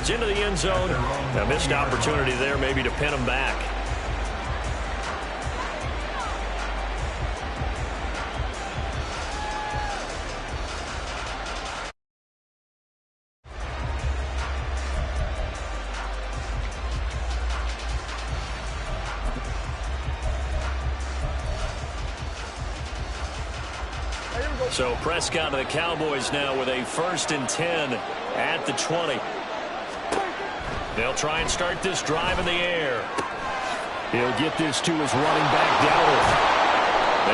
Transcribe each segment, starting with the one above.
yards into the end zone. A missed opportunity there maybe to pin him back. So Prescott and the Cowboys now with a 1st and 10 at the 20. They'll try and start this drive in the air. He'll get this to his running back, Dowdle.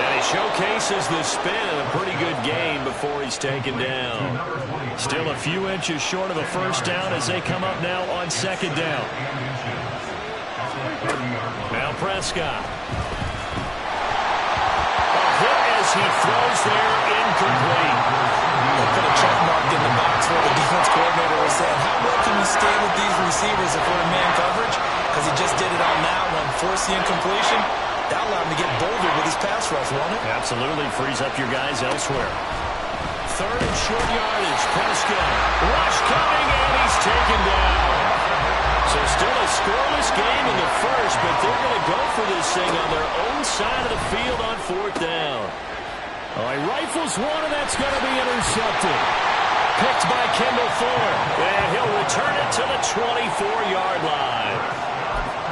And he showcases the spin. A pretty good game before he's taken down. Still a few inches short of a first down as they come up now on 2nd down. Now Prescott. He throws there, incomplete. They put a check mark in the box where the defense coordinator was saying, how well can we stay with these receivers if we're in man coverage? Because he just did it on that one, forced the incompletion. That allowed him to get bolder with his pass rush, won't it? Absolutely, frees up your guys elsewhere. 3rd and short yardage, Prescott. Rush coming, and he's taken down. So still a scoreless game in the first, but they're going to go for this thing on their own side of the field on 4th down. He rifles one, and that's going to be intercepted. Picked by Kendall Fuller, and he'll return it to the 24-yard line.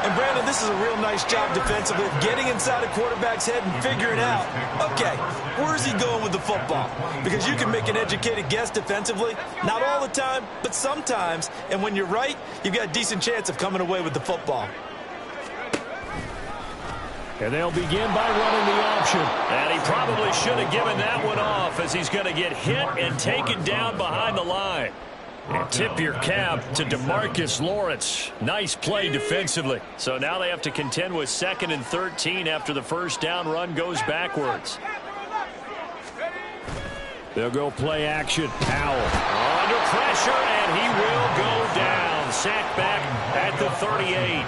And, Brandon, this is a real nice job defensively of getting inside a quarterback's head and figuring out, okay, where's he going with the football? Because you can make an educated guess defensively, not all the time, but sometimes. And when you're right, you've got a decent chance of coming away with the football. And they'll begin by running the option. And he probably should have given that one off as he's going to get hit and taken down behind the line. And tip your cap to DeMarcus Lawrence. Nice play defensively. So now they have to contend with 2nd and 13 after the first down run goes backwards. They'll go play action. Powell under pressure, and he will go down. Sacked back at the 38.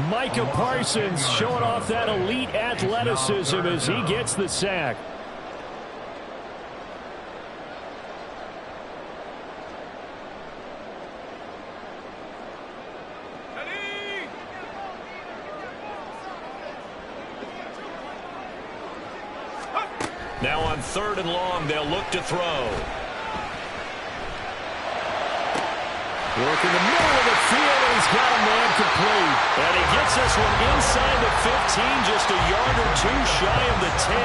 Micah Parsons showing off that elite athleticism as he gets the sack. Now on 3rd and long, they'll look to throw. Work in the middle of the field, and he's got a man complete. And he gets this one inside the 15, just a yard or two shy of the 10.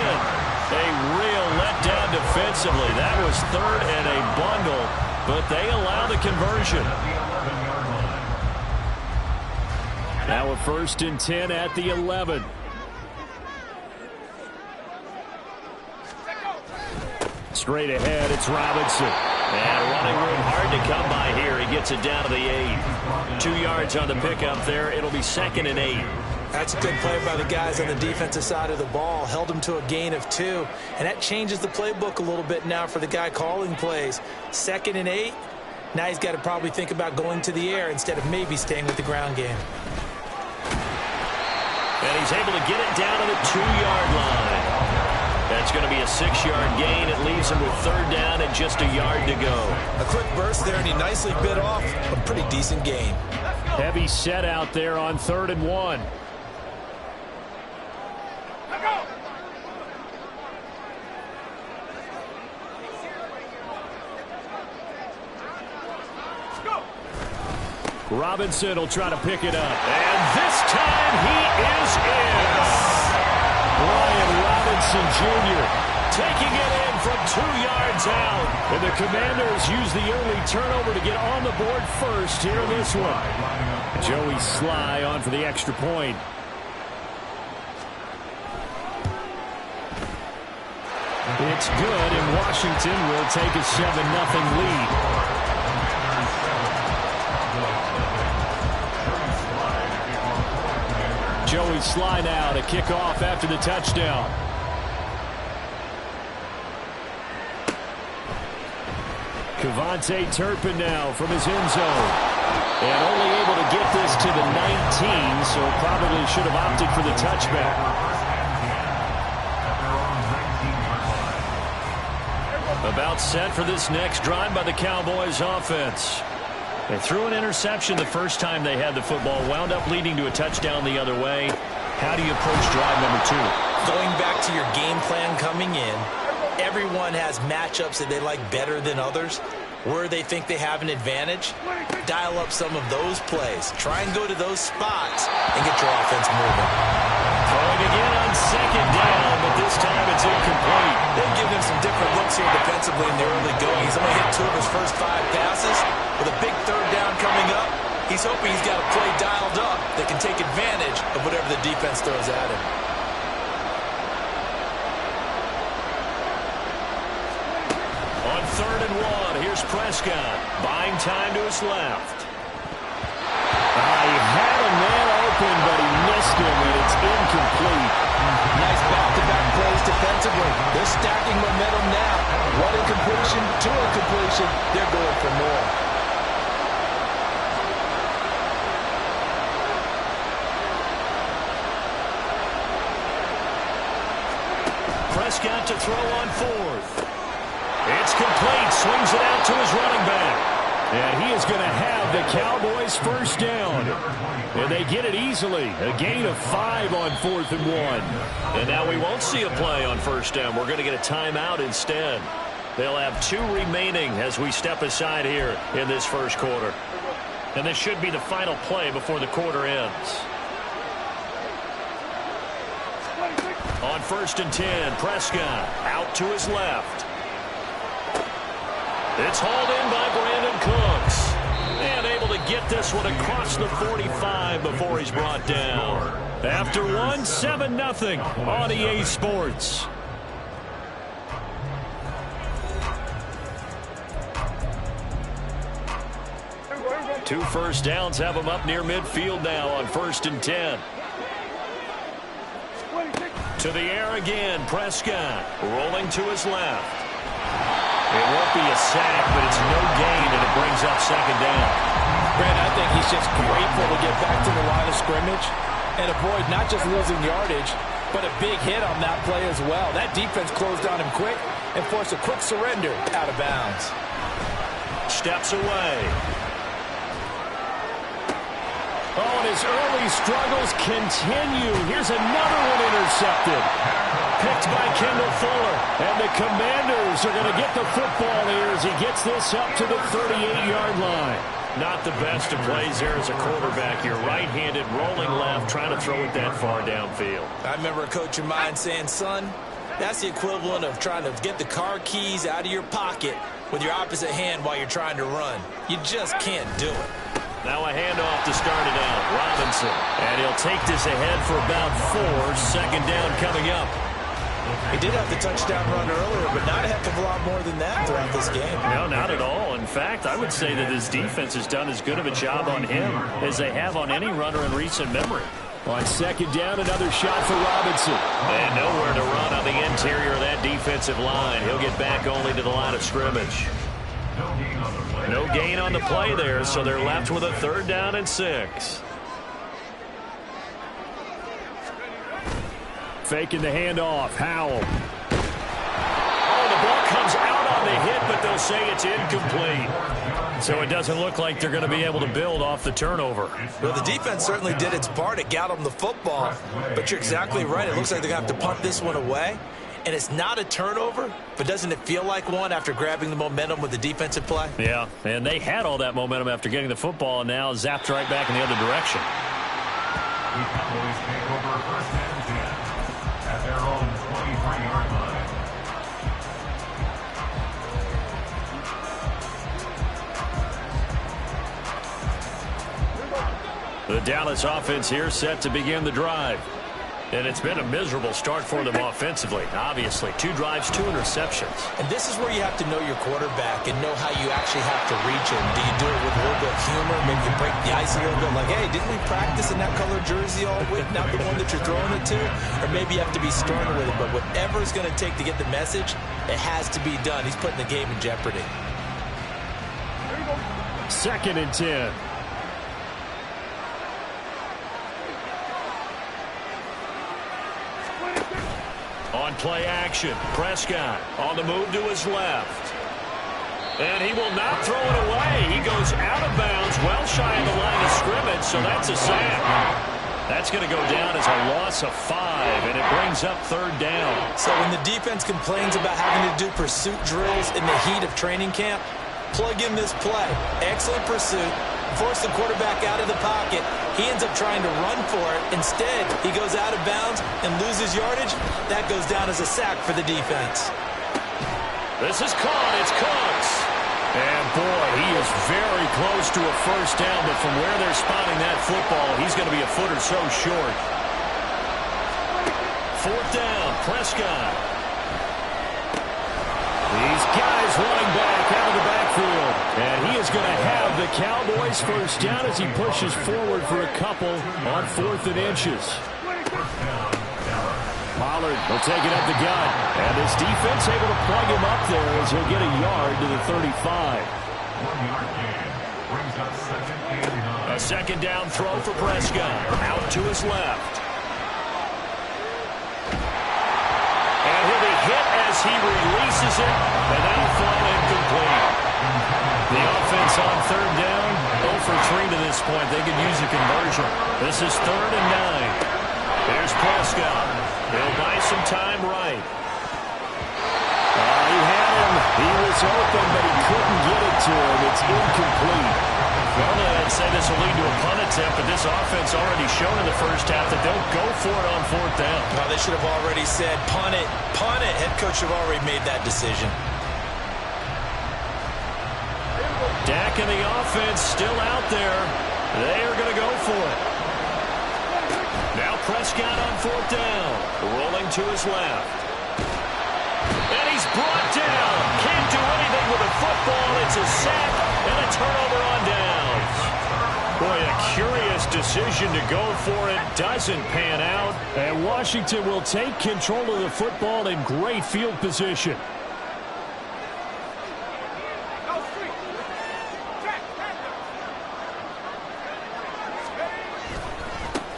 A real letdown defensively. That was 3rd and a bundle, but they allow the conversion. Now a 1st and 10 at the 11. Straight ahead, it's Robinson. And running room hard to come by here. He gets it down to the 8. 2 yards on the pickup there. It'll be 2nd and 8. That's a good play by the guys on the defensive side of the ball. Held him to a gain of 2. And that changes the playbook a little bit now for the guy calling plays. 2nd and 8. Now he's got to probably think about going to the air instead of maybe staying with the ground game. And he's able to get it down to the 2-yard line. That's going to be a 6-yard gain. It leaves him with 3rd down and just a yard to go. A quick burst there, and he nicely bit off a pretty decent gain. Heavy set out there on 3rd and 1. Robinson will try to pick it up. And this time he is in. Brian Robinson Jr. taking it in from 2 yards out. And the Commanders use the early turnover to get on the board first here in this one. Joey Sly on for the extra point. It's good, and Washington will take a 7-0 lead. Joey Sly now to kick off after the touchdown. Kevontae Turpin now from his end zone. And only able to get this to the 19, so probably should have opted for the touchback. About set for this next drive by the Cowboys offense. They threw an interception the first time they had the football, wound up leading to a touchdown the other way. How do you approach drive number 2? Going back to your game plan coming in, everyone has matchups that they like better than others. Where they think they have an advantage, dial up some of those plays. Try and go to those spots and get your offense moving. Throwing again on second down, but this time it's incomplete. They've given him some different looks here defensively in the early going. He's only hit 2 of his first 5 passes. With a big third down coming up, he's hoping he's got a play dialed up that can take advantage of whatever the defense throws at him. On 3rd and 1, here's Prescott, buying time to his left. He had a man open, but he missed him, and it's incomplete. Nice back-to-back plays defensively. They're stacking momentum now. 1 incompletion, 2 incompletion. They're going for more. Prescott to throw on 4th. It's complete. Swings it out to his running back. And he is going to have the Cowboys first down. And they get it easily. A gain of 5 on 4th and 1. And now we won't see a play on first down. We're going to get a timeout instead. They'll have 2 remaining as we step aside here in this first quarter. And this should be the final play before the quarter ends. On 1st and 10, Prescott out to his left. It's hauled in by Brandon Cooks. And able to get this one across the 45 before he's brought down. After 1, 7-0 on EA Sports. Two first downs have him up near midfield now on 1st and 10. To the air again, Prescott rolling to his left. It won't be a sack, but it's no gain, and it brings up 2nd down. Brad, I think he's just grateful to get back to the line of scrimmage and avoid not just losing yardage, but a big hit on that play as well. That defense closed on him quick and forced a quick surrender out of bounds. Steps away. Oh, and his early struggles continue. Here's another one intercepted. Picked by Kendall Fuller. And the Commanders are going to get the football here as he gets this up to the 38-yard line. Not the best of plays there as a quarterback. You're right-handed, rolling left, trying to throw it that far downfield. I remember a coach of mine saying, son, that's the equivalent of trying to get the car keys out of your pocket with your opposite hand while you're trying to run. You just can't do it. Now a handoff to start it out. Robinson. And he'll take this ahead for about 4. 2nd down coming up. He did have the touchdown run earlier, but not a heck of a lot more than that throughout this game. No, not at all. In fact, I would say that his defense has done as good of a job on him as they have on any runner in recent memory. On 2nd down, another shot for Robinson. And nowhere to run on the interior of that defensive line. He'll get back only to the line of scrimmage. No gain on the play there, so they're left with a 3rd down and 6. Faking the handoff. Howell. Oh, the ball comes out on the hit, but they'll say it's incomplete. So it doesn't look like they're going to be able to build off the turnover. Well, the defense certainly did its part. It got them the football. But you're exactly right. It looks like they're going to have to punt this one away. And it's not a turnover, but doesn't it feel like one after grabbing the momentum with the defensive play? Yeah, and they had all that momentum after getting the football and now zapped right back in the other direction. The Dallas offense here set to begin the drive. And it's been a miserable start for them offensively. Obviously, 2 drives, 2 interceptions. And this is where you have to know your quarterback and know how you actually have to reach him. Do you do it with a little bit of humor? Maybe you break the ice a little bit like, hey, didn't we practice in that color jersey all week? Not the one that you're throwing it to? Or maybe you have to be stern with it. But whatever it's going to take to get the message, it has to be done. He's putting the game in jeopardy. 2nd and 10. On play action, Prescott on the move to his left. And he will not throw it away. He goes out of bounds, well shy of the line of scrimmage, so that's a sack. That's going to go down as a loss of 5, and it brings up 3rd down. So when the defense complains about having to do pursuit drills in the heat of training camp, plug in this play. Excellent pursuit. Force the quarterback out of the pocket. He ends up trying to run for it. Instead, he goes out of bounds and loses yardage. That goes down as a sack for the defense. This is caught. It's Cooks. And, boy, he is very close to a first down, but from where they're spotting that football, he's going to be a foot or so short. 4th down, Prescott. These guys running back out of the backfield. And he is going to have the Cowboys first down as he pushes forward for a couple on 4th and inches. Pollard will take it up the gut. And his defense able to plug him up there as he'll get a yard to the 35. A 2nd down throw for Prescott. Out to his left. And he'll be hit as he releases it. And that'll fall incomplete. The offense on 3rd down. 0 for 3 to this point. They could use a conversion. This is 3rd and 9. There's Prescott. He'll buy some time right. He had him. He was open, but he couldn't get it to him. It's incomplete. Normally, I'd say this will lead to a punt attempt, but this offense already shown in the first half that they'll go for it on 4th down. Well, they should have already said, punt it, punt it. Head coach should have already made that decision. Dak and the offense still out there. They are going to go for it. Now Prescott on 4th down. Rolling to his left. And he's brought down. Can't do anything with the football. It's a sack and a turnover on downs. Boy, a curious decision to go for it. Doesn't pan out. And Washington will take control of the football in great field position.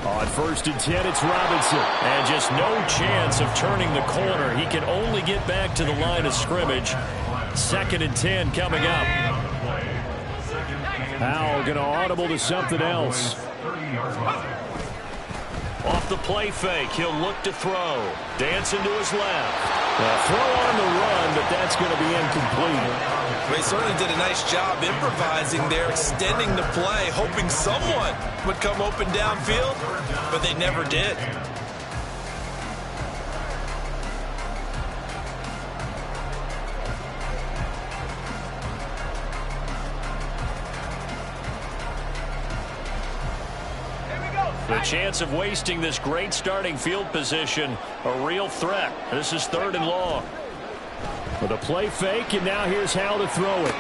On 1st and 10, it's Robinson. And just no chance of turning the corner. He can only get back to the line of scrimmage. 2nd and 10 coming up. Powell going to audible to something else. Off the play fake, he'll look to throw. Dancing to his left. Throw on the run, but that's going to be incomplete. They certainly did a nice job improvising there, extending the play, hoping someone would come open downfield, but they never did. The chance of wasting this great starting field position, a real threat. This is 3rd and long. With a play fake, and now here's how to throw it.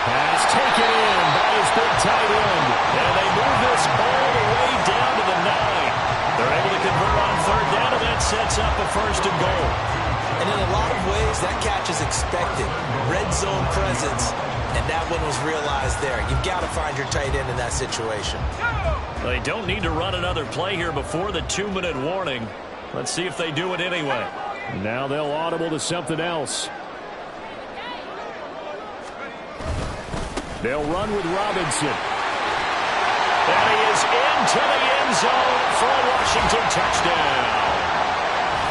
Pass taken in by his big tight end. And they move this all the way down to the 9. They're able to convert on 3rd down, and that sets up a 1st and goal. And in a lot of ways, that catch is expected. Red zone presence, and that one was realized there. You've got to find your tight end in that situation. They don't need to run another play here before the 2-minute warning. Let's see if they do it anyway. Now they'll audible to something else. They'll run with Robinson. And he is into the end zone for a Washington touchdown.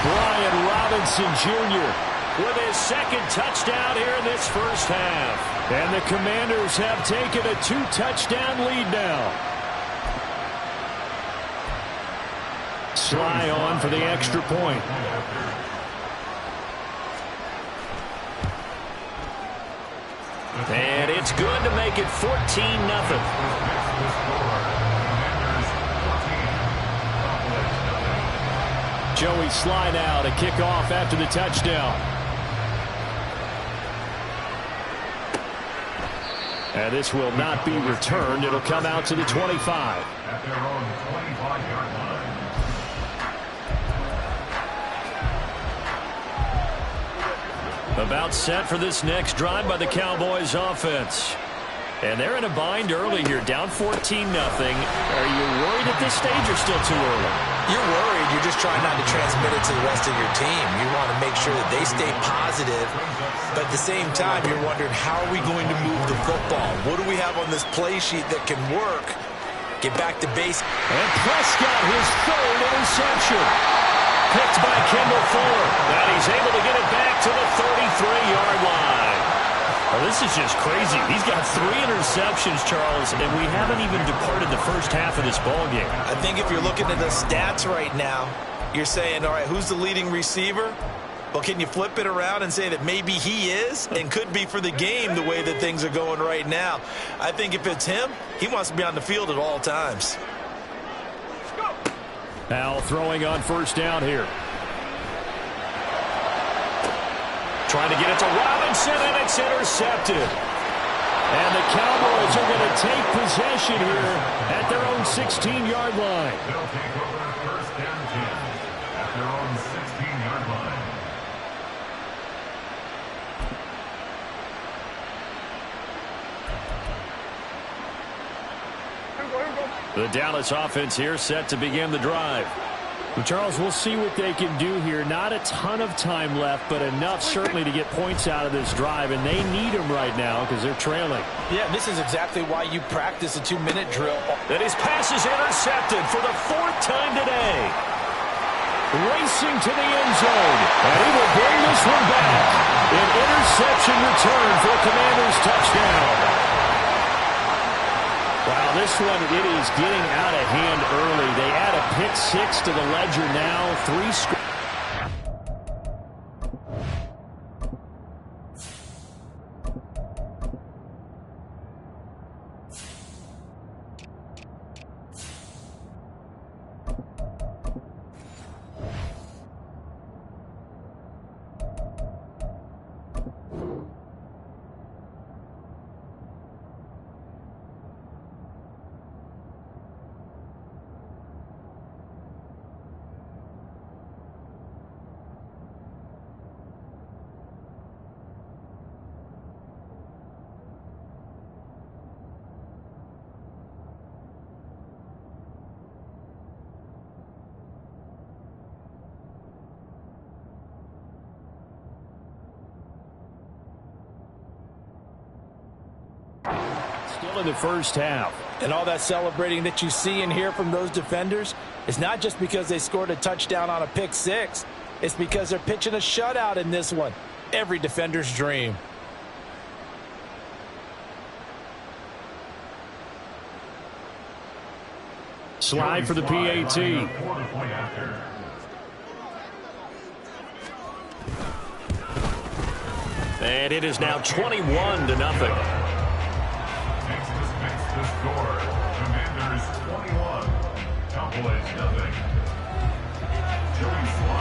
Brian Robinson Jr. with his 2nd touchdown here in this first half. And the Commanders have taken a 2-touchdown lead now. Sly on for the extra point. And it's good to make it 14-0. Joey Sly now to kick off after the touchdown. And this will not be returned. It'll come out to the 25. At their own 25-yard line. About set for this next drive by the Cowboys offense. And they're in a bind early here, down 14-0. Are you worried at this stage or still too early? You're worried. You're just trying not to transmit it to the rest of your team. You want to make sure that they stay positive. But at the same time, you're wondering, how are we going to move the football? What do we have on this play sheet that can work? Get back to base. And Prescott, his third interception. Picked by Kendall Fuller. And he's able to get it back to the 33-yard line. Well, this is just crazy. He's got 3 interceptions, Charles, and we haven't even departed the first half of this ballgame. I think if you're looking at the stats right now, you're saying, all right, who's the leading receiver? Well, can you flip it around and say that maybe he is and could be for the game the way that things are going right now? I think if it's him, he wants to be on the field at all times. Now throwing on first down here. Trying to get it to Robinson, and it's intercepted. And the Cowboys are going to take possession here at their own 16-yard line. They'll take over first down 10 at their own 16-yard line. The Dallas offense here set to begin the drive. Well, Charles, we'll see what they can do here. Not a ton of time left, but enough certainly to get points out of this drive, and they need them right now because they're trailing. Yeah, this is exactly why you practice a 2-minute drill. And his pass is intercepted for the 4th time today. Racing to the end zone, and he will bring this one back. An interception return for Commanders touchdown. Wow, this one, it is getting out of hand early. They add a pick 6 to the ledger now. 3 scores. Still in the first half. And all that celebrating that you see and hear from those defenders is not just because they scored a touchdown on a pick 6. It's because they're pitching a shutout in this one. Every defender's dream. Slide for the PAT. And it is now 21-0. The score, Commanders 21, Cowboys 0.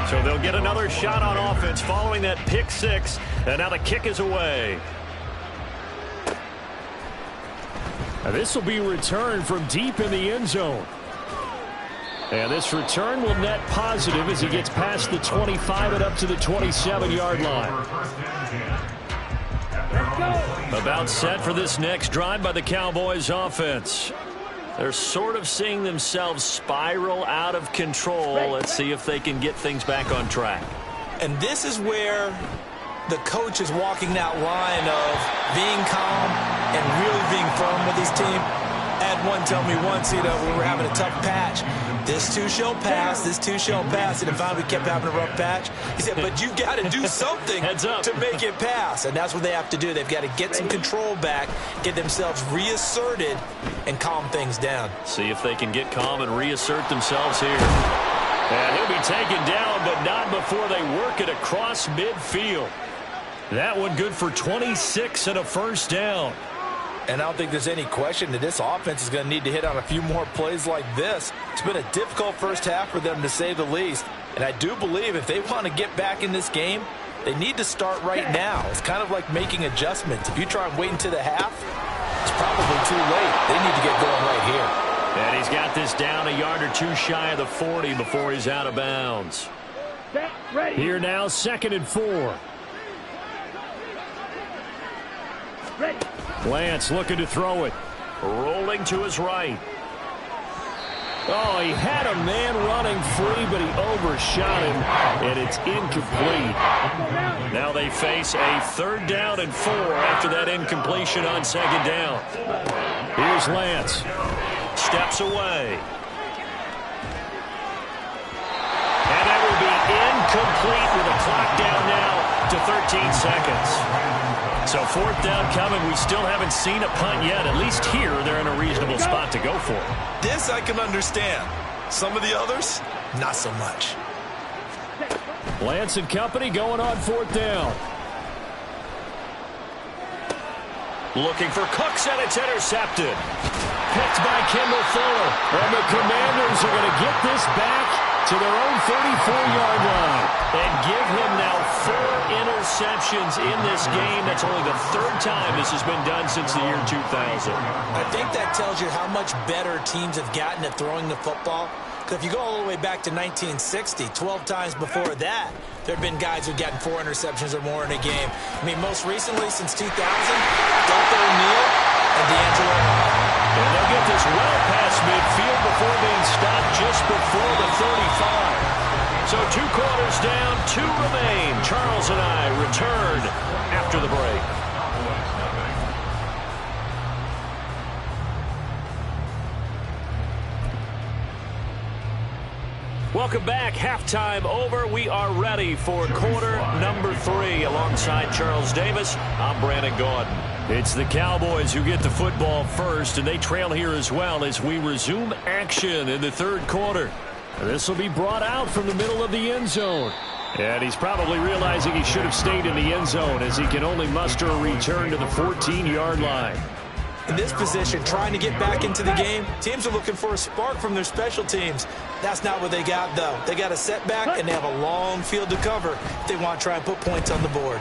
So they'll get another shot on offense following that pick 6, and now the kick is away. Now this will be returned from deep in the end zone. And this return will net positive as he gets past the 25 and up to the 27-yard line. About set for this next drive by the Cowboys offense. They're sort of seeing themselves spiral out of control. Let's see if they can get things back on track. And this is where the coach is walking that line of being calm and really being firm with his team. I had one tell me once, we were having a tough patch. This too shall pass, this too shall pass. And finally we kept having a rough patch. He said, but you've got to do something to make it pass. And that's what they have to do. They've got to get some control back, get themselves reasserted, and calm things down. See if they can get calm and reassert themselves here. And he'll be taken down, but not before they work it across midfield. That one good for 26 and a first down. And I don't think there's any question that this offense is going to need to hit on a few more plays like this. It's been a difficult first half for them, to say the least. And I do believe if they want to get back in this game, they need to start right now. It's kind of like making adjustments. If you try and wait until the half, it's probably too late. They need to get going right here. And he's got this down a yard or two shy of the 40 before he's out of bounds. Here now, 2nd and 4. Ready. Lance looking to throw it. Rolling to his right. Oh, he had a man running free, but he overshot him, and it's incomplete. Now they face a 3rd down and 4 after that incompletion on 2nd down. Here's Lance. Steps away. And that will be incomplete with a clock down now to 13 seconds. So 4th down coming. We still haven't seen a punt yet. At least here, they're in a reasonable spot to go for. This I can understand. Some of the others, not so much. Lance and company going on 4th down. Looking for Cooks, and it's intercepted. Picked by Kendall Fuller. And the Commanders are going to get this back to their own 34-yard line. And give him now 4 interceptions in this game. That's only the 3rd time this has been done since the year 2000. I think that tells you how much better teams have gotten at throwing the football. Because if you go all the way back to 1960, 12 times before that, there have been guys who've gotten 4 interceptions or more in a game. I mean, most recently, since 2000, Delta O'Neal and D'Angelo. And they'll get this well past midfield before being stopped just before the 35. So 2 quarters down, 2 remain. Charles and I return after the break. Welcome back. Halftime over. We are ready for quarter number 3. Alongside Charles Davis, I'm Brandon Gaudin. It's the Cowboys who get the football first, and they trail here as well as we resume action in the 3rd quarter. This will be brought out from the middle of the end zone. And he's probably realizing he should have stayed in the end zone as he can only muster a return to the 14-yard line. In this position, trying to get back into the game, teams are looking for a spark from their special teams. That's not what they got, though. They got a setback, and they have a long field to cover if they want to try and put points on the board.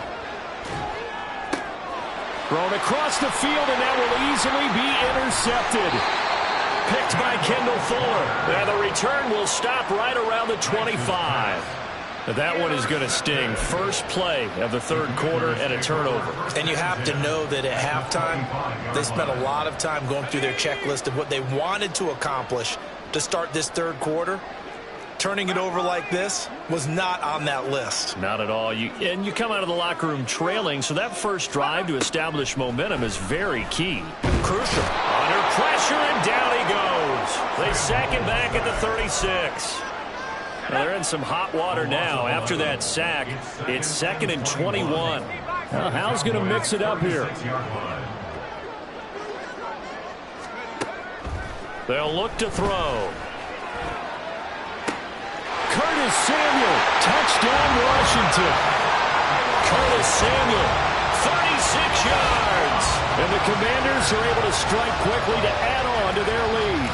Thrown across the field, and that will easily be intercepted. Picked by Kendall Fuller. And the return will stop right around the 25. That one is going to sting. First play of the 3rd quarter and a turnover. And you have to know that at halftime, they spent a lot of time going through their checklist of what they wanted to accomplish to start this 3rd quarter. Turning it over like this was not on that list. Not at all. You come out of the locker room trailing, so that first drive to establish momentum is very key. Crucial. Under pressure, and down he goes. They sack him back at the 36. Well, they're in some hot water now. After that sack, it's 2nd and 21. Well, Hal's going to mix it up here. They'll look to throw. Curtis Samuel, touchdown Washington. Curtis Samuel, 36 yards. And the Commanders are able to strike quickly to add on to their lead.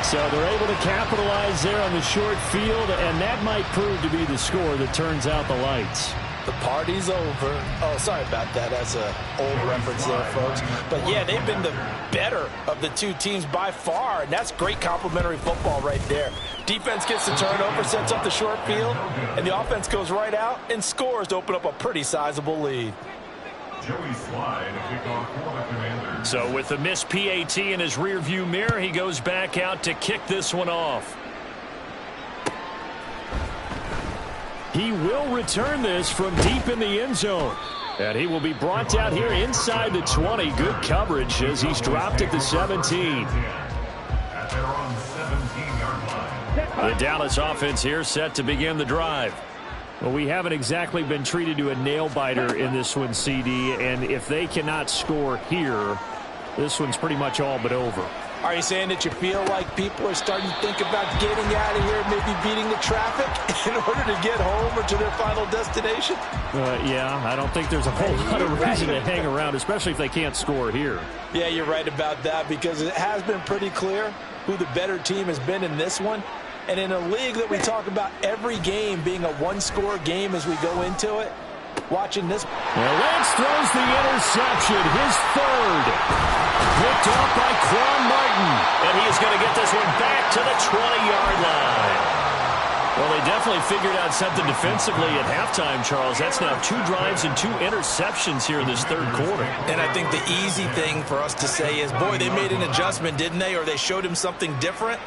So they're able to capitalize there on the short field, and that might prove to be the score that turns out the lights. The party's over. Oh, sorry about that. That's an old reference there, folks. But, yeah, they've been the better of the 2 teams by far, and that's great complimentary football right there. Defense gets the turnover, sets up the short field, and the offense goes right out and scores to open up a pretty sizable lead. Joey Slide, kickoff for the Commanders. So with the missed PAT in his rearview mirror, he goes back out to kick this one off. He will return this from deep in the end zone. And he will be brought down here inside the 20. Good coverage as he's dropped at the 17. At their own 17-yard line. The Dallas offense here set to begin the drive. Well, we haven't exactly been treated to a nail-biter in this one, CD. And if they cannot score here, this one's pretty much all but over. Are you saying that you feel like people are starting to think about getting out of here, maybe beating the traffic in order to get home or to their final destination? Yeah, I don't think there's a whole lot of reason to hang around, especially if they can't score here. Yeah, you're right about that, because it has been pretty clear who the better team has been in this one. And in a league that we talk about every game being a one-score game as we go into it, watching this. Well, Lance throws the interception, his 3rd. Picked off by Quan Martin. And he is going to get this one back to the 20-yard line. Well, they definitely figured out something defensively at halftime, Charles. That's now 2 drives and 2 interceptions here in this third quarter. And I think the easy thing for us to say is, boy, they made an adjustment, didn't they? Or they showed him something different.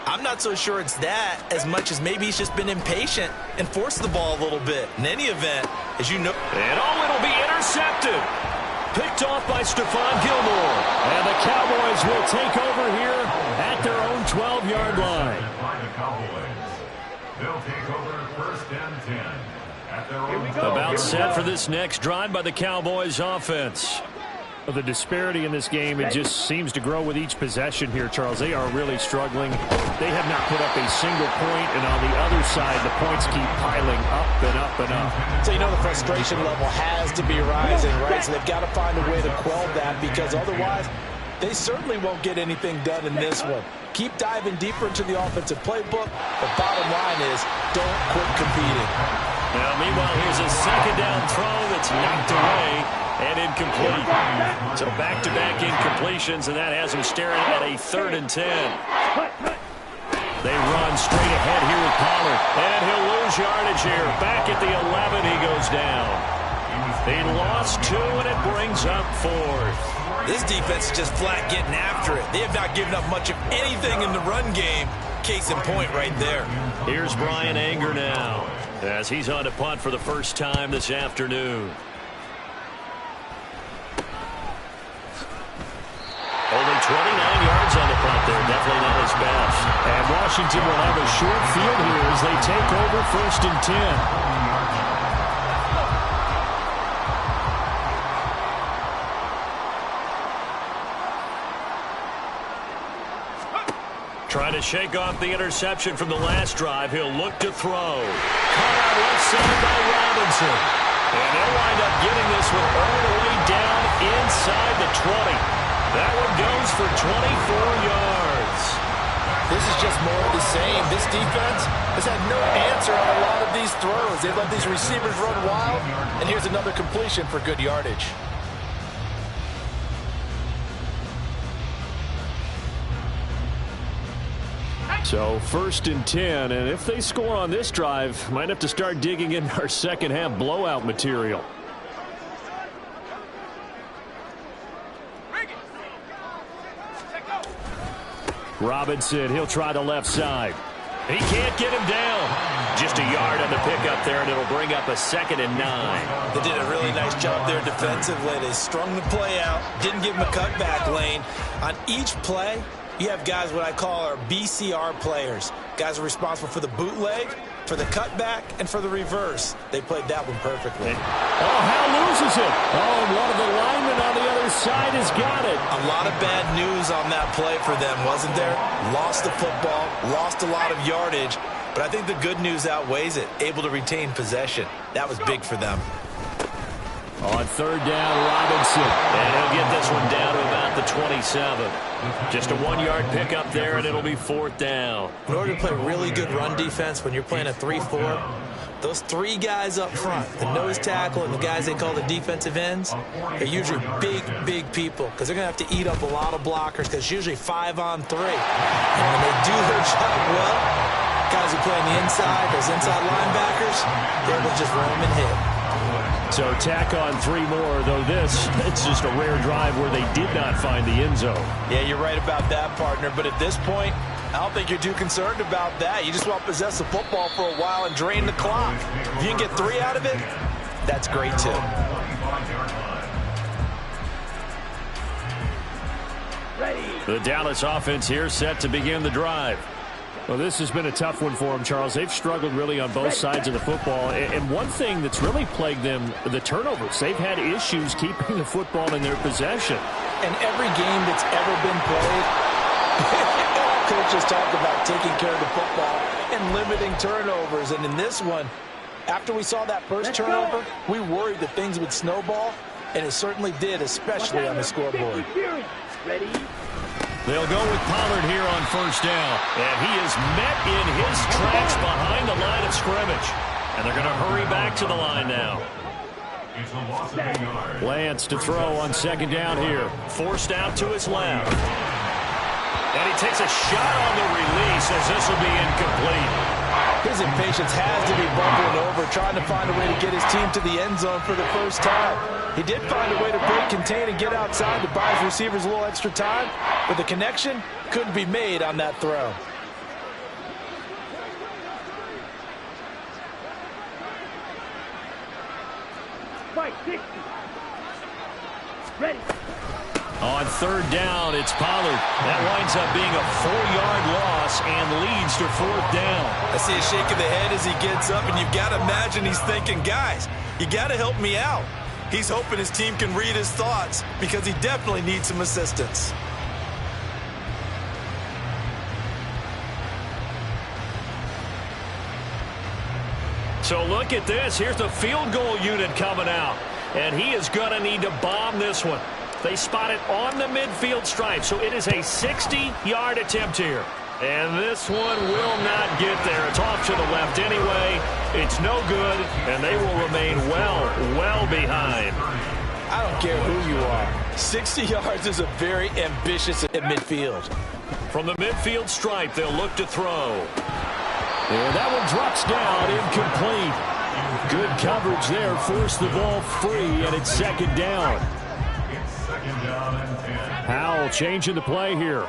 I'm not so sure it's that as much as maybe he's just been impatient and forced the ball a little bit. In any event, as you know. And it'll be intercepted. Picked off by Stephon Gilmore. And the Cowboys will take over here at their own 12-yard line. They'll take over first and 10 at their own. About set for this next drive by the Cowboys offense. The disparity in this game, it just seems to grow with each possession here, Charles. They are really struggling. They have not put up a single point, and on the other side, the points keep piling up and up and up. So you know the frustration level has to be rising, right? So they've got to find a way to quell that, because otherwise they certainly won't get anything done in this one. Keep diving deeper into the offensive playbook. The bottom line is don't quit competing. Now, meanwhile, here's a second down throw that's knocked away and incomplete. So back-to-back incompletions, and that has them staring at a 3rd and 10. They run straight ahead here with Pollard, and he'll lose yardage here. Back at the 11, he goes down. He lost 2, and it brings up 4th. This defense is just flat getting after it. They have not given up much of anything in the run game. Case in point right there. Here's Brian Anger now, as he's on to punt for the first time this afternoon. Only 29 yards on the punt there. Definitely not his best. And Washington will have a short field here as they take over 1st and 10. Trying to shake off the interception from the last drive. He'll look to throw. Caught out left side by Robinson. And they'll wind up getting this one all the way down inside the 20. That one goes for 24 yards. This is just more of the same. This defense has had no answer on a lot of these throws. They've let these receivers run wild, and here's another completion for good yardage. So 1st and 10, and if they score on this drive, might have to start digging in our second half blowout material. Robinson, he'll try the left side. He can't get him down. Just a yard on the pickup there, and it'll bring up a 2nd and 9. They did a really nice job there defensively. They strung the play out, didn't give him a cutback lane. On each play, you have guys what I call our BCR players. Guys are responsible for the bootleg, for the cutback, and for the reverse. They played that one perfectly. Oh, Hal loses it. Oh, and one of the linemen on the other side has got it. A lot of bad news on that play for them, wasn't there? Lost the football, lost a lot of yardage, but I think the good news outweighs it. Able to retain possession. That was big for them. On 3rd down, Robinson. And he'll get this one down to about the 27. Just a 1-yard pickup there, and it'll be 4th down. In order to play really good run defense when you're playing a 3-4, those 3 guys up front, the nose tackle and the guys they call the defensive ends, are usually big people, because they're going to have to eat up a lot of blockers, because it's usually 5 on 3. And when they do their job well, guys who play on the inside, those inside linebackers, they're able to just roam and hit. So tack on 3 more, though it's just a rare drive where they did not find the end zone. Yeah, you're right about that, partner. But at this point, I don't think you're too concerned about that. You just want to possess the football for a while and drain the clock. If you can get 3 out of it, that's great, too. The Dallas offense here set to begin the drive. Well, this has been a tough one for them, Charles. They've struggled really on both sides of the football. And one thing that's really plagued them, the turnovers. They've had issues keeping the football in their possession. In every game that's ever been played, coaches talk about taking care of the football and limiting turnovers. And in this one, after we saw that first turnover, we worried that things would snowball, and it certainly did, especially on the scoreboard. Ready? They'll go with Pollard here on 1st down. And he is met in his tracks behind the line of scrimmage. And they're going to hurry back to the line now. It's a loss of 8 yards. Lance to throw on 2nd down here. Forced out to his left. And he takes a shot on the release as this will be incomplete. His impatience has to be bubbling over, trying to find a way to get his team to the end zone for the first time. He did find a way to break, contain, and get outside to buy his receivers a little extra time, but the connection couldn't be made on that throw. Ready. On third down, it's Pollard. That winds up being a 4-yard loss and leads to fourth down. I see a shake of the head as he gets up, and you've got to imagine he's thinking, guys, you got to help me out. He's hoping his team can read his thoughts because he definitely needs some assistance. So look at this. Here's the field goal unit coming out. And he is going to need to bomb this one. They spot it on the midfield stripe, so it is a 60-yard attempt here. And this one will not get there. It's off to the left anyway. It's no good, and they will remain well behind. I don't care who you are. 60 yards is a very ambitious at midfield. From the midfield stripe, they'll look to throw. And that one drops down, incomplete. Good coverage there, forced the ball free, and it's second down. Howell changing the play here.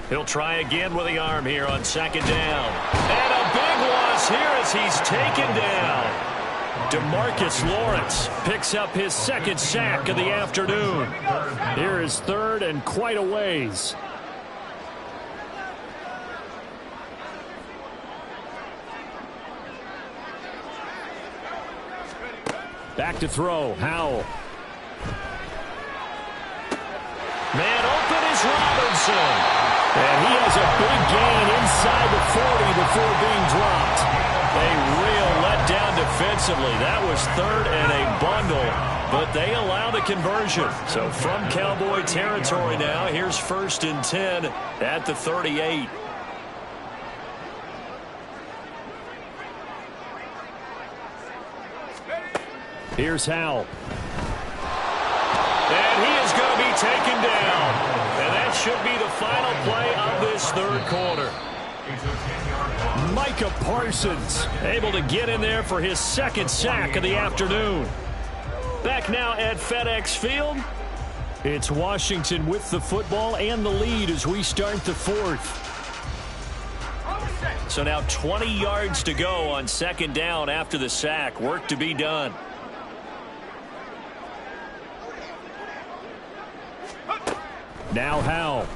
He'll try again with the arm here on second down. And a big loss here as he's taken down. DeMarcus Lawrence picks up his second sack of the afternoon. Here is third and quite a ways. Back to throw, Howell. Man open is Robinson. And he has a big gain inside the 40 before being dropped. A real letdown defensively. That was third and a bundle, but they allow the conversion. So from Cowboy territory now, here's first and 10 at the 38. Here's Howell. And he is going to be taken down. And that should be the final play of this third quarter. Micah Parsons able to get in there for his second sack of the afternoon. Back now at FedEx Field. It's Washington with the football and the lead as we start the fourth. So now 20 yards to go on second down after the sack. Work to be done. Now Howell.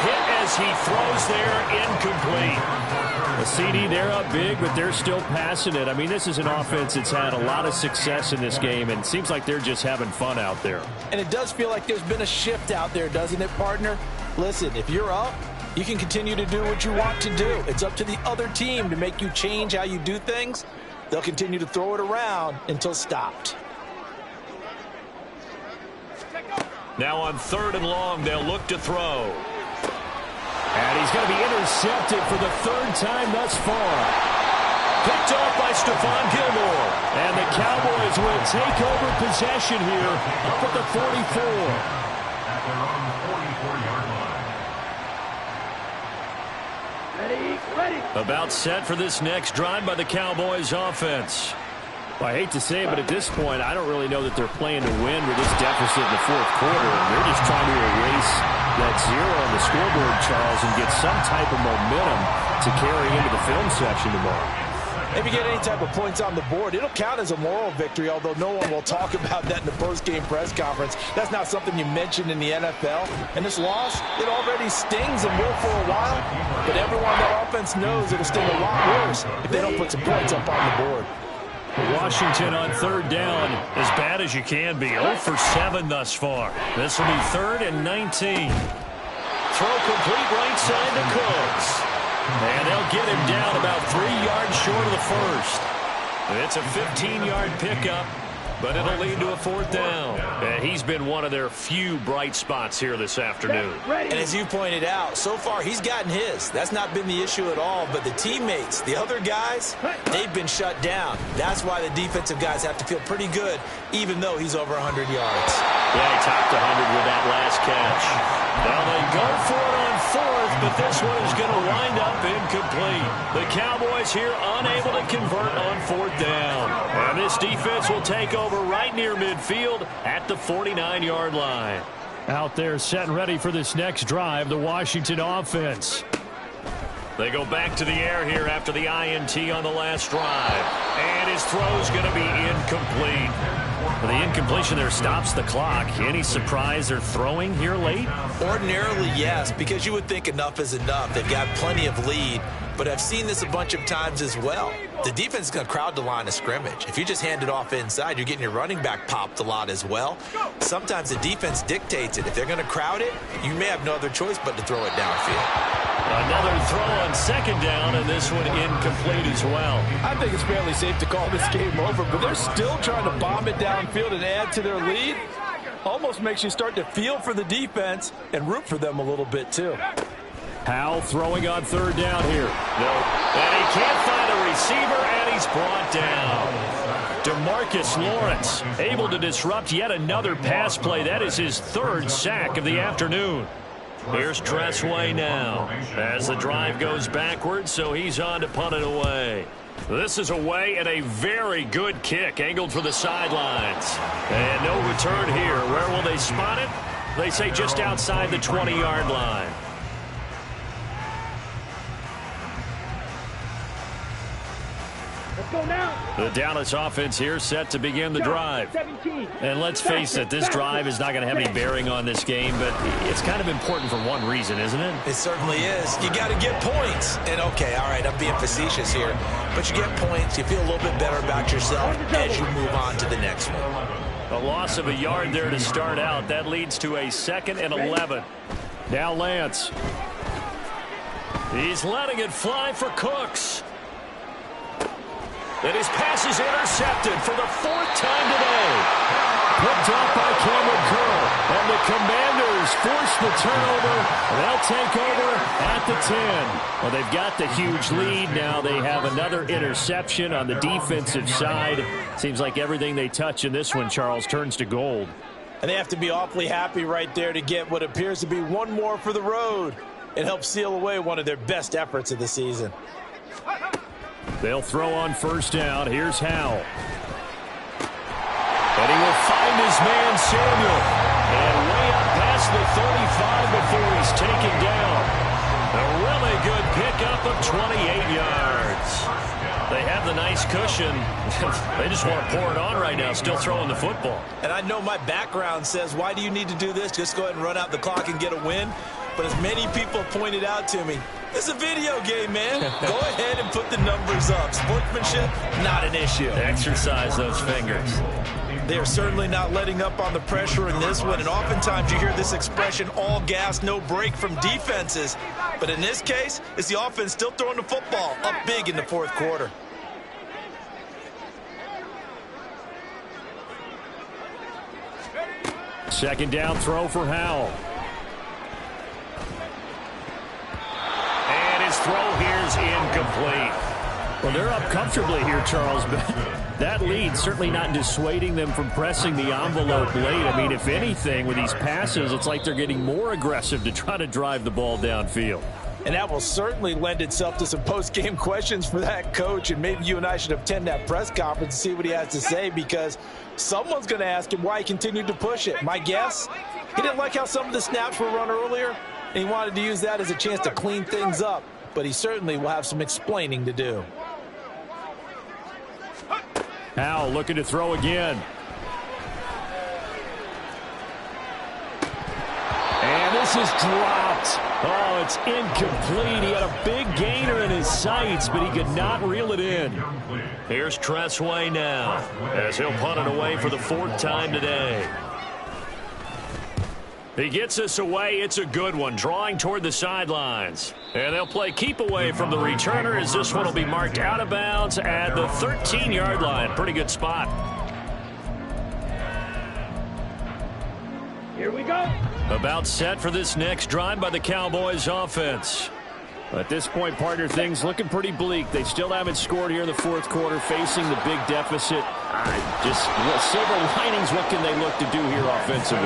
Hit as he throws there, incomplete. The CD, they're up big, but they're still passing it. I mean, this is an offense that's had a lot of success in this game, and it seems like they're just having fun out there. And it does feel like there's been a shift out there, doesn't it, partner? Listen, if you're up, you can continue to do what you want to do. It's up to the other team to make you change how you do things. They'll continue to throw it around until stopped. Now on third and long, they'll look to throw. And he's going to be intercepted for the third time thus far. Picked off by Stephon Gilmore. And the Cowboys will take over possession here up at the 44. At their own 44-yard line. Ready. About set for this next drive by the Cowboys offense. Well, I hate to say it, but at this point, I don't really know that they're playing to win with this deficit in the fourth quarter. They're just trying to erase that zero on the scoreboard, Charles, and get some type of momentum to carry into the film section tomorrow. If you get any type of points on the board, it'll count as a moral victory, although no one will talk about that in the post-game press conference. That's not something you mentioned in the NFL. And this loss, it already stings and will for a while, but everyone on that offense knows it'll sting a lot worse if they don't put some points up on the board. Washington on third down, as bad as you can be. 0 for 7 thus far. This will be third and 19. Throw complete right side to Cooks. And they'll get him down about 3 yards short of the first. It's a 15-yard pickup, but it'll lead to a 4th down. And he's been one of their few bright spots here this afternoon. And as you pointed out, so far he's gotten his. That's not been the issue at all, but the teammates, the other guys, they've been shut down. That's why the defensive guys have to feel pretty good, even though he's over 100 yards. Yeah, he topped 100 with that last catch. Now they go for it on 4th, but this one is going to wind up incomplete. The Cowboys here unable to convert on 4th down. And this defense will take over right near midfield at the 49-yard line. Out there set and ready for this next drive, the Washington offense. They go back to the air here after the INT on the last drive. And his throw's going to be incomplete. Well, the incompletion there stops the clock. Any surprise they're throwing here late? Ordinarily, yes, because you would think enough is enough. They've got plenty of lead, but I've seen this a bunch of times as well. The defense is going to crowd the line of scrimmage. If you just hand it off inside, you're getting your running back popped a lot as well. Sometimes the defense dictates it. If they're going to crowd it, you may have no other choice but to throw it downfield. Another throw on 2nd down, and this one incomplete as well. I think it's fairly safe to call this game over, but they're still trying to bomb it downfield and add to their lead. Almost makes you start to feel for the defense and root for them a little bit, too. Howell throwing on 3rd down here. And he can't find a receiver, and he's brought down. DeMarcus Lawrence able to disrupt yet another pass play. That is his 3rd sack of the afternoon. Here's Tressway now as the drive goes backwards, so he's on to punt it away. This is away and a very good kick angled for the sidelines. And no return here. Where will they spot it? They say just outside the 20-yard line. The Dallas offense here set to begin the drive. And let's face it, this drive is not going to have any bearing on this game, but it's kind of important for one reason, isn't it? It certainly is. You got to get points. And, okay, all right, I'm being facetious here. But you get points, you feel a little bit better about yourself as you move on to the next one. A loss of a yard there to start out. That leads to a 2nd and 11. Now Lance. He's letting it fly for Cooks. And his pass is intercepted for the 4th time today. Picked off by Cameron Curl. And the Commanders force the turnover. They'll take over at the 10. Well, they've got the huge lead. Now they have another interception on the defensive side. Seems like everything they touch in this one, Charles, turns to gold. And they have to be awfully happy right there to get what appears to be one more for the road. It helps seal away one of their best efforts of the season. They'll throw on 1st down. Here's Howell. And he will find his man, Samuel. And way up past the 35 before he's taken down. A really good pickup of 28 yards. They have the nice cushion. They just want to pour it on right now, still throwing the football. And I know my background says, why do you need to do this? Just go ahead and run out the clock and get a win. But as many people pointed out to me, it's a video game, man. Go ahead and put the numbers up. Sportsmanship, not an issue. Exercise those fingers. They are certainly not letting up on the pressure in this one. And oftentimes you hear this expression, all gas, no break from defenses. But in this case, it's the offense still throwing the football up big in the 4th quarter. Second down throw for Howell. And his throw here's incomplete. Well, they're up comfortably here, Charles, but that lead certainly not dissuading them from pressing the envelope late. I mean, if anything, with these passes, it's like they're getting more aggressive to try to drive the ball downfield. And that will certainly lend itself to some post-game questions for that coach. And maybe you and I should attend that press conference and see what he has to say, because someone's going to ask him why he continued to push it. My guess, he didn't like how some of the snaps were run earlier, and he wanted to use that as a chance to clean things up. But he certainly will have some explaining to do. Howell looking to throw again. And this is dropped. Oh, it's incomplete. He had a big gainer in his sights, but he could not reel it in. Here's Tressway now as he'll punt it away for the 4th time today. He gets us away. It's a good one, drawing toward the sidelines. And they'll play keep away from the returner, as this one will be marked out of bounds at the 13-yard line. Pretty good spot. Here we go. About set for this next drive by the Cowboys offense. At this point, partner, things looking pretty bleak. They still haven't scored here in the fourth quarter, facing the big deficit. Silver linings, what can they look to do here offensively?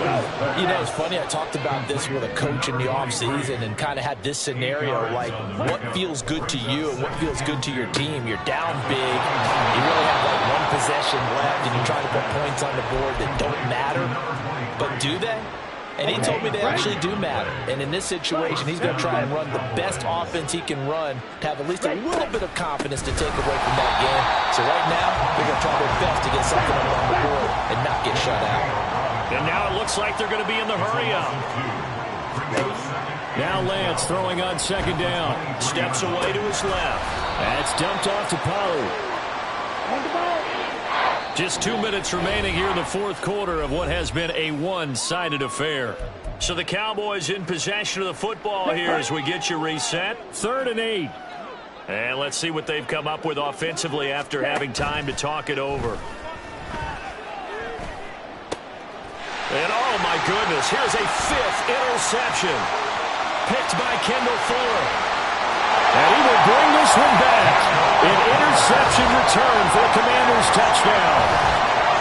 You know, it's funny, I talked about this with a coach in the offseason and kind of had this scenario, like what feels good to you and what feels good to your team. You're down big, you really have like one possession left, and you're trying to put points on the board that don't matter. But do they? And he told me they actually do matter. And in this situation, he's going to try and run the best offense he can run to have at least a little bit of confidence to take away from that game. So right now, they're going to try their best to get something on the board and not get shut out. And now it looks like they're going to be in the hurry-up. Now Lance throwing on second down. Steps away to his left. That's dumped off to Pollard. Just 2 minutes remaining here in the fourth quarter of what has been a one-sided affair. So the Cowboys in possession of the football here as we get you reset. 3rd and 8. And let's see what they've come up with offensively after having time to talk it over. And oh my goodness, here's a 5th interception. Picked by Kendall Fuller. And he will bring this one back. An interception return for a Commanders touchdown.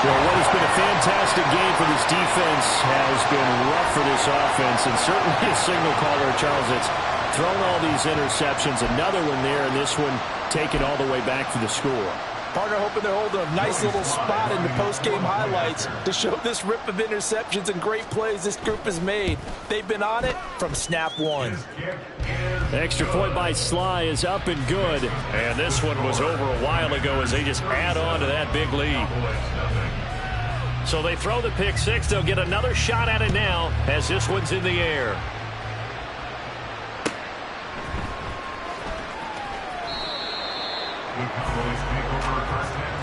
Well, what has been a fantastic game for this defense has been rough for this offense, and certainly a signal caller, Charles, that's thrown all these interceptions. Another one there, and this one taken all the way back for the score. Partner hoping they're holding a nice little spot in the post-game highlights to show this rip of interceptions and great plays this group has made. They've been on it from snap one. Extra point by Sly is up and good. And this one was over a while ago as they just add on to that big lead. So they throw the pick six. They'll get another shot at it now as this one's in the air. The Cowboys take over first and